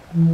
Magandang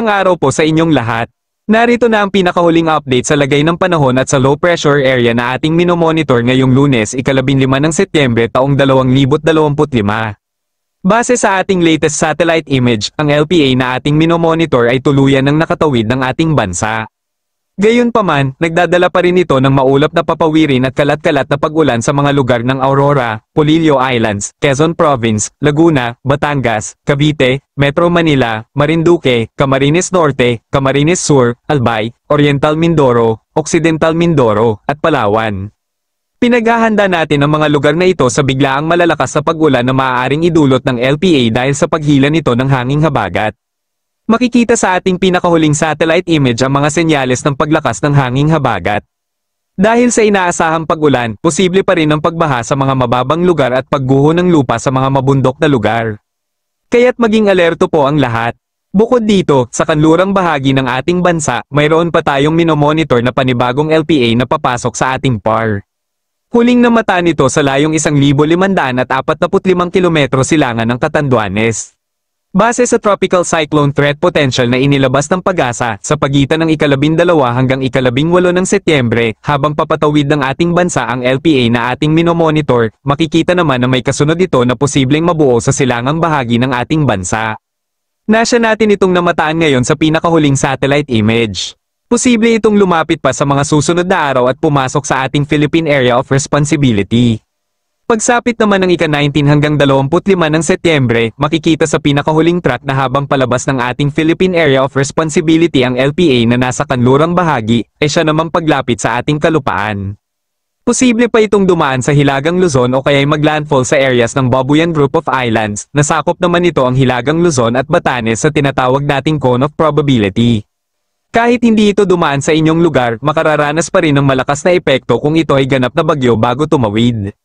araw po sa inyong lahat. Narito na ang pinakahuling update sa lagay ng panahon at sa low pressure area na ating minomonitor ngayong Lunes, ika-15 ng Setyembre taong 2025. Base sa ating latest satellite image, ang LPA na ating minomonitor ay tuluyan ng nakatawid ng ating bansa. Gayunpaman, nagdadala pa rin ito ng maulap na papawirin at kalat-kalat na pag-ulan sa mga lugar ng Aurora, Polillo Islands, Quezon Province, Laguna, Batangas, Cavite, Metro Manila, Marinduque, Camarines Norte, Camarines Sur, Albay, Oriental Mindoro, Occidental Mindoro, at Palawan. Pinaghahanda natin ang mga lugar na ito sa biglaang malalakas na pag-ulan na maaaring idulot ng LPA dahil sa paghila nito ng hanging habagat. Makikita sa ating pinakahuling satellite image ang mga senyales ng paglakas ng hanging habagat. Dahil sa inaasahang pag-ulan, posible pa rin ang pagbaha sa mga mababang lugar at pagguho ng lupa sa mga mabundok na lugar. Kaya't maging alerto po ang lahat. Bukod dito, sa kanlurang bahagi ng ating bansa, mayroon pa tayong minomonitor na panibagong LPA na papasok sa ating PAR. Huling namata nito sa layong 1,545 kilometro silangan ng Catanduanes. Base sa Tropical Cyclone Threat Potential na inilabas ng PAGASA, sa pagitan ng ika-12 hanggang ika-18 ng Setyembre, habang papatawid ng ating bansa ang LPA na ating minomonitor, makikita naman na may kasunod ito na posibleng mabuo sa silangang bahagi ng ating bansa. Nasya natin itong namataan ngayon sa pinakahuling satellite image. Posible itong lumapit pa sa mga susunod na araw at pumasok sa ating Philippine Area of Responsibility. Pagsapit naman ng ika-19 hanggang 25 ng Setyembre, makikita sa pinakahuling track na habang palabas ng ating Philippine Area of Responsibility ang LPA na nasa kanlurang bahagi, ay siya namang paglapit sa ating kalupaan. Posible pa itong dumaan sa Hilagang Luzon o kaya'y maglandfall sa areas ng Babuyan Group of Islands, nasakop naman ito ang Hilagang Luzon at Batanes sa tinatawag nating cone of probability. Kahit hindi ito dumaan sa inyong lugar, makararanas pa rin ng malakas na epekto kung ito ay ganap na bagyo bago tumawid.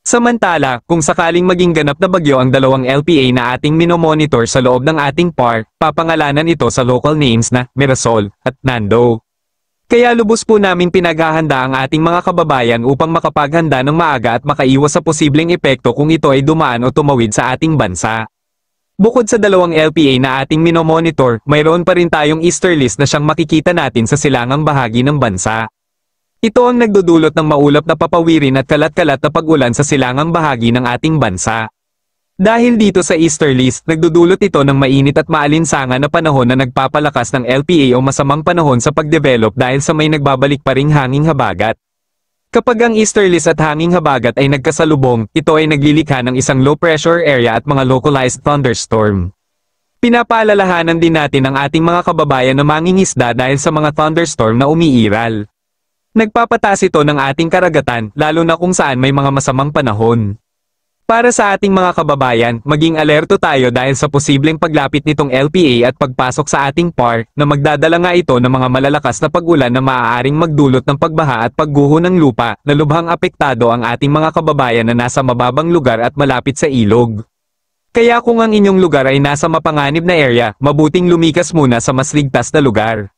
Samantala, kung sakaling maging ganap na bagyo ang dalawang LPA na ating minomonitor sa loob ng ating PAR, papangalanan ito sa local names na Mirasol at Nando. Kaya lubos po namin pinaghahanda ang ating mga kababayan upang makapaghanda ng maaga at makaiwas sa posibleng epekto kung ito ay dumaan o tumawid sa ating bansa. Bukod sa dalawang LPA na ating minomonitor, mayroon pa rin tayong easterlies na siyang makikita natin sa silangang bahagi ng bansa. Ito ang nagdudulot ng maulap na papawirin at kalat-kalat na pag-ulan sa silangang bahagi ng ating bansa. Dahil dito sa easterlies, nagdudulot ito ng mainit at maalinsangan na panahon na nagpapalakas ng LPA o masamang panahon sa pagdevelop dahil sa may nagbabalik pa ring hanging habagat. Kapag ang easterlies at hanging habagat ay nagkasalubong, ito ay naglilikha ng isang low pressure area at mga localized thunderstorm. Pinapaalalahanan din natin ang ating mga kababayan na mangingisda dahil sa mga thunderstorm na umiiral. Nagpapataas ito ng ating karagatan, lalo na kung saan may mga masamang panahon. Para sa ating mga kababayan, maging alerto tayo dahil sa posibleng paglapit nitong LPA at pagpasok sa ating PAR, na magdadala nga ito ng mga malalakas na pag-ulan na maaaring magdulot ng pagbaha at pagguho ng lupa, na lubhang apektado ang ating mga kababayan na nasa mababang lugar at malapit sa ilog. Kaya kung ang inyong lugar ay nasa mapanganib na area, mabuting lumikas muna sa mas ligtas na lugar.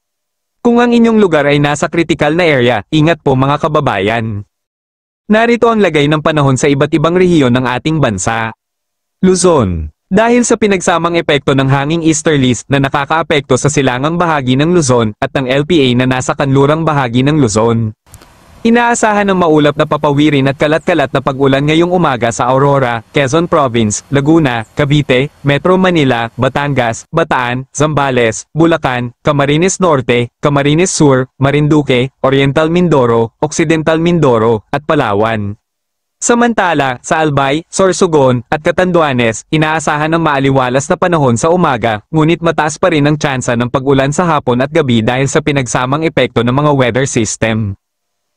Kung ang inyong lugar ay nasa critical na area, ingat po mga kababayan. Narito ang lagay ng panahon sa iba't ibang rehiyon ng ating bansa. Luzon. Dahil sa pinagsamang epekto ng hanging easterlies na nakakaapekto sa silangang bahagi ng Luzon at ng LPA na nasa kanlurang bahagi ng Luzon, inaasahan ng maulap na papawirin at kalat-kalat na pag-ulan ngayong umaga sa Aurora, Quezon Province, Laguna, Cavite, Metro Manila, Batangas, Bataan, Zambales, Bulacan, Camarines Norte, Camarines Sur, Marinduque, Oriental Mindoro, Occidental Mindoro, at Palawan. Samantala, sa Albay, Sorsogon, at Catanduanes, inaasahan ng maaliwalas na panahon sa umaga, ngunit mataas pa rin ang tsansa ng pag-ulan sa hapon at gabi dahil sa pinagsamang epekto ng mga weather system.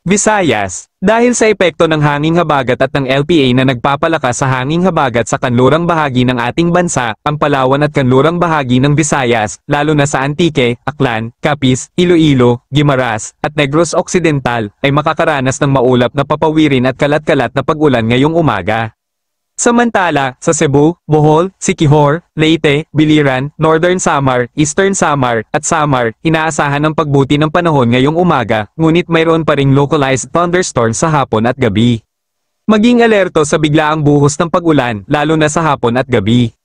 Visayas. Dahil sa epekto ng hanging habagat at ng LPA na nagpapalakas sa hanging habagat sa kanlurang bahagi ng ating bansa, ang Palawan at kanlurang bahagi ng Visayas, lalo na sa Antique, Aklan, Capiz, Iloilo, Guimaras, at Negros Occidental, ay makakaranas ng maulap na papawirin at kalat-kalat na pag-ulan ngayong umaga. Samantala, sa Cebu, Bohol, Siquijor, Leyte, Biliran, Northern Samar, Eastern Samar, at Samar, inaasahan ang pagbuti ng panahon ngayong umaga, ngunit mayroon pa ring localized thunderstorms sa hapon at gabi. Maging alerto sa biglaang buhos ng pag-ulan, lalo na sa hapon at gabi.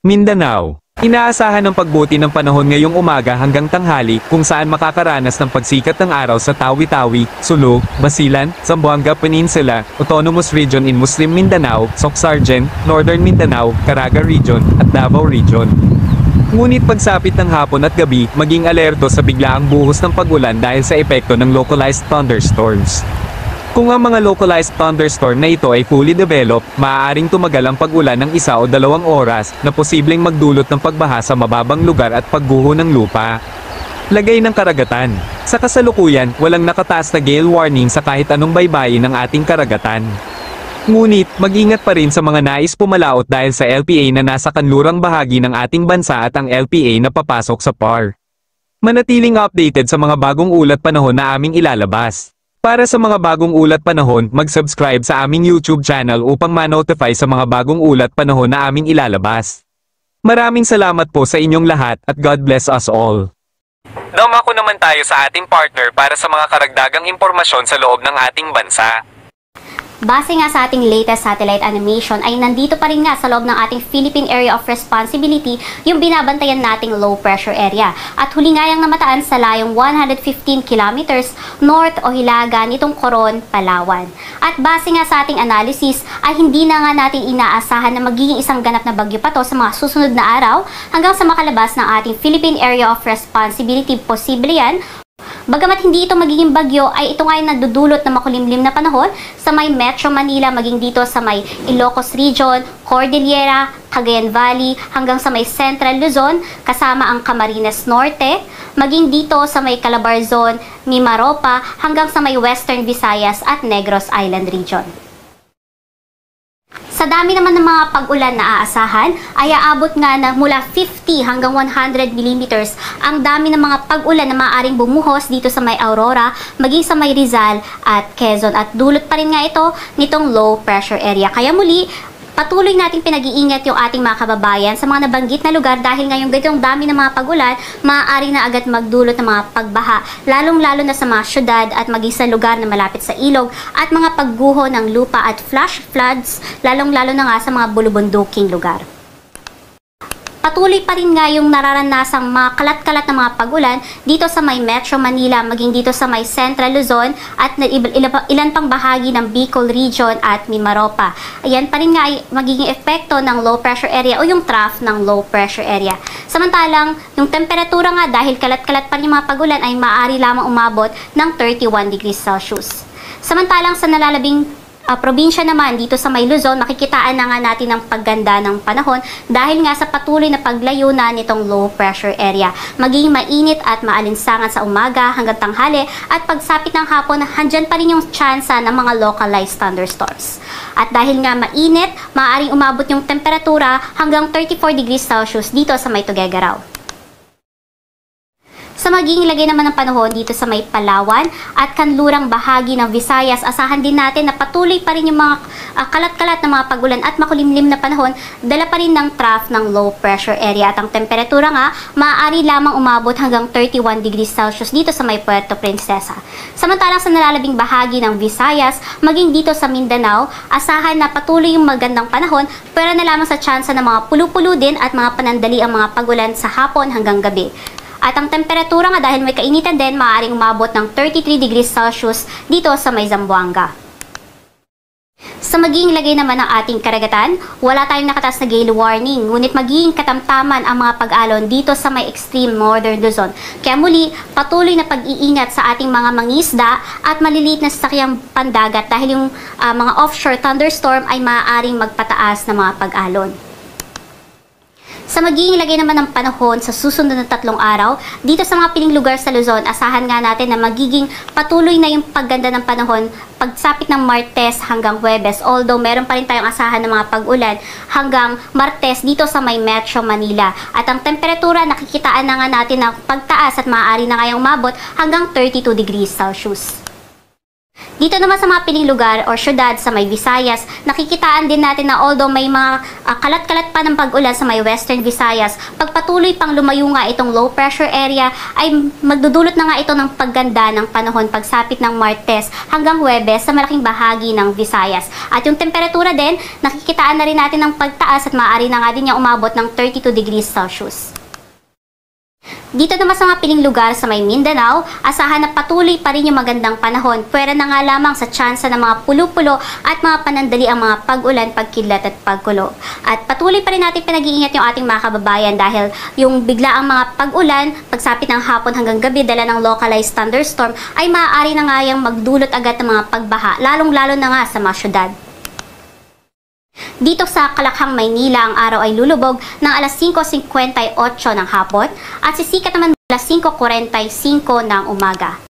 Mindanao. Inaasahan ang pagbuti ng panahon ngayong umaga hanggang tanghali kung saan makakaranas ng pagsikat ng araw sa Tawi-Tawi, Sulu, Basilan, Zamboanga Peninsula, Autonomous Region in Muslim Mindanao, Socsargen, Northern Mindanao, Caraga Region, at Davao Region. Ngunit pagsapit ng hapon at gabi, maging alerto sa biglaang buhos ng pag-ulan dahil sa epekto ng localized thunderstorms. Kung ang mga localized thunderstorm na ito ay fully developed, maaaring tumagal ang pag-ulan ng 1 o 2 oras na posibleng magdulot ng pagbaha sa mababang lugar at pagguho ng lupa. Lagay ng karagatan. Sa kasalukuyan, walang nakataas na gale warning sa kahit anong baybayin ng ating karagatan. Ngunit, mag-ingat pa rin sa mga nais pumalaot dahil sa LPA na nasa kanlurang bahagi ng ating bansa at ang LPA na papasok sa PAR. Manatiling updated sa mga bagong ulat panahon na aming ilalabas. Para sa mga bagong ulat panahon, mag-subscribe sa aming YouTube channel upang ma-notify sa mga bagong ulat panahon na aming ilalabas. Maraming salamat po sa inyong lahat at God bless us all. Dumako naman tayo sa ating partner para sa mga karagdagang impormasyon sa loob ng ating bansa. Base nga sa ating latest satellite animation ay nandito pa rin nga sa loob ng ating Philippine Area of Responsibility yung binabantayan nating low pressure area at huli nga yang namataan sa layong 115 kilometers north o hilaga nitong Coron, Palawan. At base nga sa ating analysis ay hindi na nga natin inaasahan na magiging isang ganap na bagyo pa to sa mga susunod na araw hanggang sa makalabas ng ating Philippine Area of Responsibility. Posible yan. Bagamat hindi ito magiging bagyo, ay ito nga yung nagdudulot na makulimlim na panahon sa may Metro Manila, maging dito sa may Ilocos Region, Cordillera, Cagayan Valley, hanggang sa may Central Luzon, kasama ang Camarines Norte, maging dito sa may Calabarzon, Mimaropa, hanggang sa may Western Visayas at Negros Island Region. Sa dami naman ng mga pag-ulan na aasahan, ay aabot nga na mula 50 hanggang 100 millimeters ang dami ng mga pag-ulan na maaaring bumuhos dito sa may Aurora, maging sa may Rizal at Quezon. At dulot pa rin nga ito nitong low pressure area. Kaya muli, patuloy nating pinag-iingat yung ating mga kababayan sa mga nabanggit na lugar dahil ngayong ganitong dami ng mga pag-ulan, maaari na agad magdulot ng mga pagbaha, lalong-lalo na sa mga syudad at maging sa lugar na malapit sa ilog at mga pagguho ng lupa at flash floods, lalong-lalo na nga sa mga bulubunduking lugar. Patuloy pa rin nga yung nararanasang mga kalat-kalat na mga pag-ulan dito sa may Metro Manila, maging dito sa may Central Luzon at ilan pang bahagi ng Bicol Region at Mimaropa. Ayan pa rin nga ay magiging epekto ng low pressure area o yung trough ng low pressure area. Samantalang, yung temperatura nga dahil kalat-kalat pa rin yung mga pag-ulan ay maaari lamang umabot ng 31 degrees Celsius. Samantalang sa nalalabing probinsya naman dito sa may Luzon, makikitaan na nga natin ang pagganda ng panahon dahil nga sa patuloy na paglayo na nitong low pressure area. Magiging mainit at maalinsangan sa umaga hanggang tanghali at pagsapit ng hapon, handyan pa rin yung tsansa ng mga localized thunderstorms. At dahil nga mainit, maaaring umabot yung temperatura hanggang 34 degrees Celsius dito sa may Tuguegarao. Sa magiging lagay naman ng panahon dito sa may Palawan at kanlurang bahagi ng Visayas, asahan din natin na patuloy pa rin yung mga kalat-kalat na mga pag-ulan at makulimlim na panahon, dala pa rin ng trough ng low pressure area at ang temperatura nga maaari lamang umabot hanggang 31 degrees Celsius dito sa may Puerto Princesa. Samantalang sa nalalabing bahagi ng Visayas, maging dito sa Mindanao, asahan na patuloy yung magandang panahon pero na lamang sa tsansa ng mga pulu-pulu din at mga panandali ang mga pag-ulan sa hapon hanggang gabi. At ang temperatura nga dahil may kainitan din, maaaring umabot ng 33 degrees Celsius dito sa may Zamboanga. Sa magiging lagay naman ng ating karagatan, wala tayong nakataas na gale warning, ngunit magiging katamtaman ang mga pag-alon dito sa may extreme northern Luzon. Kaya muli, patuloy na pag-iingat sa ating mga mangisda at maliliit na sasakyang pandagat dahil yung mga offshore thunderstorm ay maaaring magpataas na mga pag-alon. Sa magiging lagay naman ng panahon sa susunod na 3 araw, dito sa mga piling lugar sa Luzon, asahan nga natin na magiging patuloy na yung pagganda ng panahon pagsapit ng Martes hanggang Huwebes. Although meron pa rin tayong asahan ng mga pag-ulan hanggang Martes dito sa may Metro Manila. At ang temperatura, nakikitaan na nga natin ng pagtaas at maaari na ngayong umabot hanggang 32 degrees Celsius. Dito naman sa mga piling lugar o syudad sa may Visayas, nakikitaan din natin na although may mga kalat-kalat pa ng pag-ulan sa may Western Visayas, pagpatuloy pang lumayo nga itong low pressure area ay magdudulot na nga ito ng pagganda ng panahon pagsapit ng Martes hanggang Huwebes sa malaking bahagi ng Visayas. At yung temperatura din, nakikitaan na rin natin ng pagtaas at maaari na nga din niya umabot ng 32 degrees Celsius. Dito naman sa mga piling lugar sa may Mindanao, asahan na patuloy pa rin yung magandang panahon. Pwera na nga lamang sa tsansa ng mga pulo-pulo at mga panandali ang mga pag-ulan, pagkidlat at pagkulo. At patuloy pa rin natin pinag-iingat yung ating mga kababayan dahil yung bigla ang mga pag-ulan, pagsapit ng hapon hanggang gabi dala ng localized thunderstorm ay maaari na nga yung magdulot agad ng mga pagbaha, lalong-lalo na nga sa mga syudad. Dito sa Kalakhang, Maynila, ang araw ay lulubog ng alas 5:58 ng hapon at sisikat naman alas 5:45 ng umaga.